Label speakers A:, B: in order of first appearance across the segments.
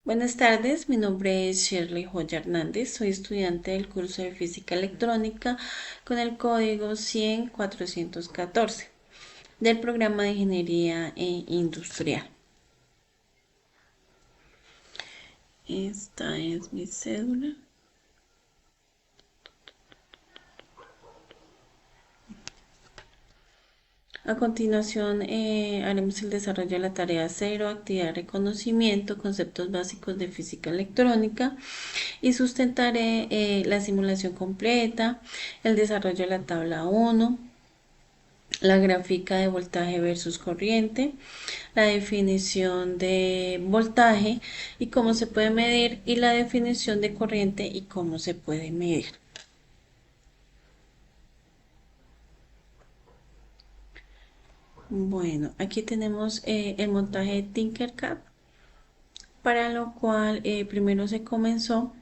A: Buenas tardes, mi nombre es Shirley Joya Hernández, soy estudiante del curso de Física Electrónica con el código 100-414 del programa de Ingeniería Industrial. Esta es mi cédula. A continuación, haremos el desarrollo de la tarea 0, actividad de reconocimiento, conceptos básicos de física electrónica y sustentaré la simulación completa, el desarrollo de la tabla 1, la gráfica de voltaje versus corriente, la definición de voltaje y cómo se puede medir y la definición de corriente y cómo se puede medir. Bueno, aquí tenemos el montaje de Tinkercad, para lo cual primero se comenzó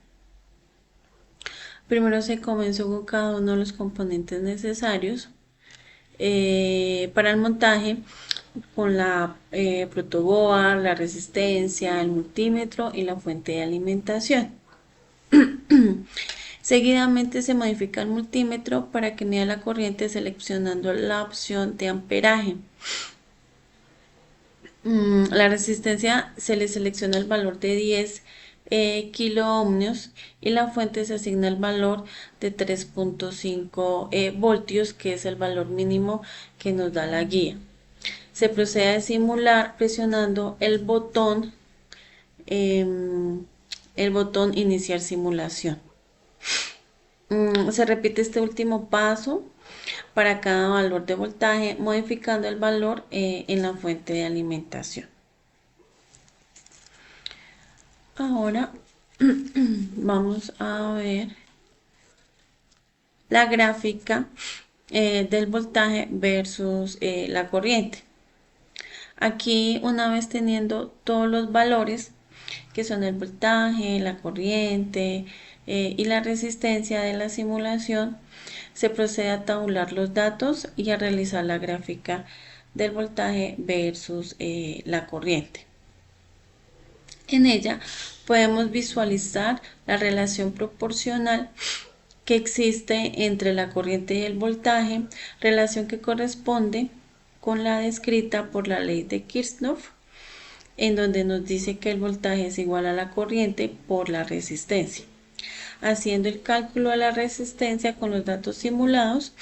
A: con cada uno de los componentes necesarios para el montaje, con la protoboard, la resistencia, el multímetro y la fuente de alimentación. Seguidamente se modifica el multímetro para que mida la corriente seleccionando la opción de amperaje. La resistencia se le selecciona el valor de 10 kilo ohmios y la fuente se asigna el valor de 3.5 voltios, que es el valor mínimo que nos da la guía. Se procede a simular presionando el botón iniciar simulación. Se repite este último paso para cada valor de voltaje, modificando el valor en la fuente de alimentación. Ahora vamos a ver la gráfica del voltaje versus la corriente. Aquí, una vez teniendo todos los valores, que son el voltaje, la corriente y la resistencia de la simulación, se procede a tabular los datos y a realizar la gráfica del voltaje versus la corriente. En ella podemos visualizar la relación proporcional que existe entre la corriente y el voltaje, relación que corresponde con la descrita por la ley de Kirchhoff, en donde nos dice que el voltaje es igual a la corriente por la resistencia. Haciendo el cálculo de la resistencia con los datos simulados,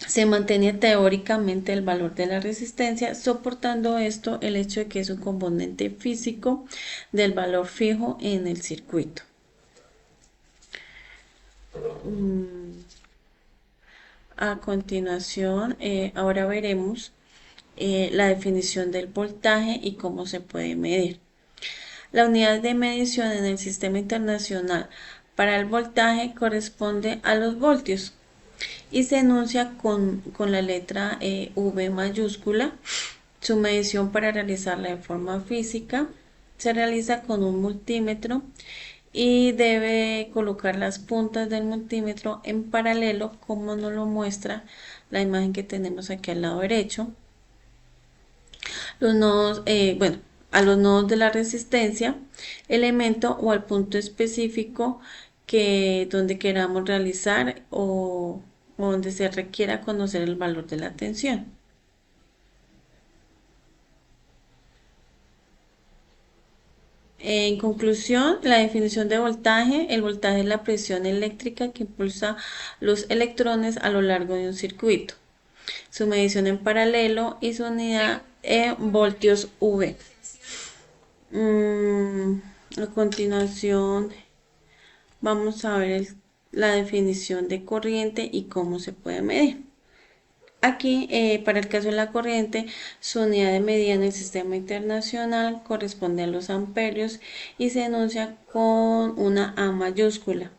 A: se mantiene teóricamente el valor de la resistencia, soportando esto el hecho de que es un componente físico del valor fijo en el circuito. A continuación, ahora veremos la definición del voltaje y cómo se puede medir. La unidad de medición en el sistema internacional para el voltaje corresponde a los voltios y se enuncia con la letra V mayúscula. Su medición, para realizarla de forma física, se realiza con un multímetro y debe colocar las puntas del multímetro en paralelo, como nos lo muestra la imagen que tenemos aquí al lado derecho. Los nodos, a los nodos de la resistencia, elemento o al punto específico donde queramos realizar o donde se requiera conocer el valor de la tensión. En conclusión, la definición de voltaje: el voltaje es la presión eléctrica que impulsa los electrones a lo largo de un circuito. Su medición en paralelo y su unidad en voltios V. A continuación vamos a ver la definición de corriente y cómo se puede medir. Aquí, para el caso de la corriente, su unidad de medida en el sistema internacional corresponde a los amperios y se enuncia con una A mayúscula.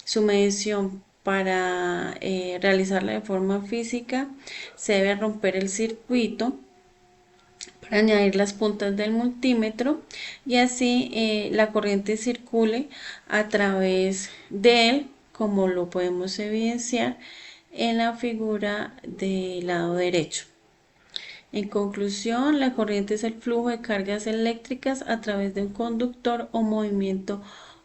A: Su medición, para realizarla de forma física, se debe romper el circuito para añadir las puntas del multímetro y así la corriente circule a través de él, como lo podemos evidenciar en la figura del lado derecho. En conclusión, la corriente es el flujo de cargas eléctricas a través de un conductor o movimiento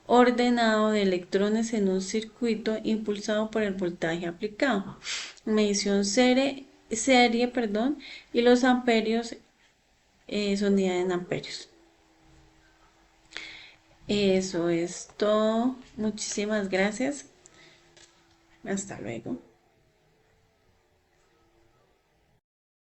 A: ordenado de electrones en un circuito impulsado por el voltaje aplicado. Medición serie, y los amperios son unidades en amperios. Eso es todo. Muchísimas gracias. Hasta luego.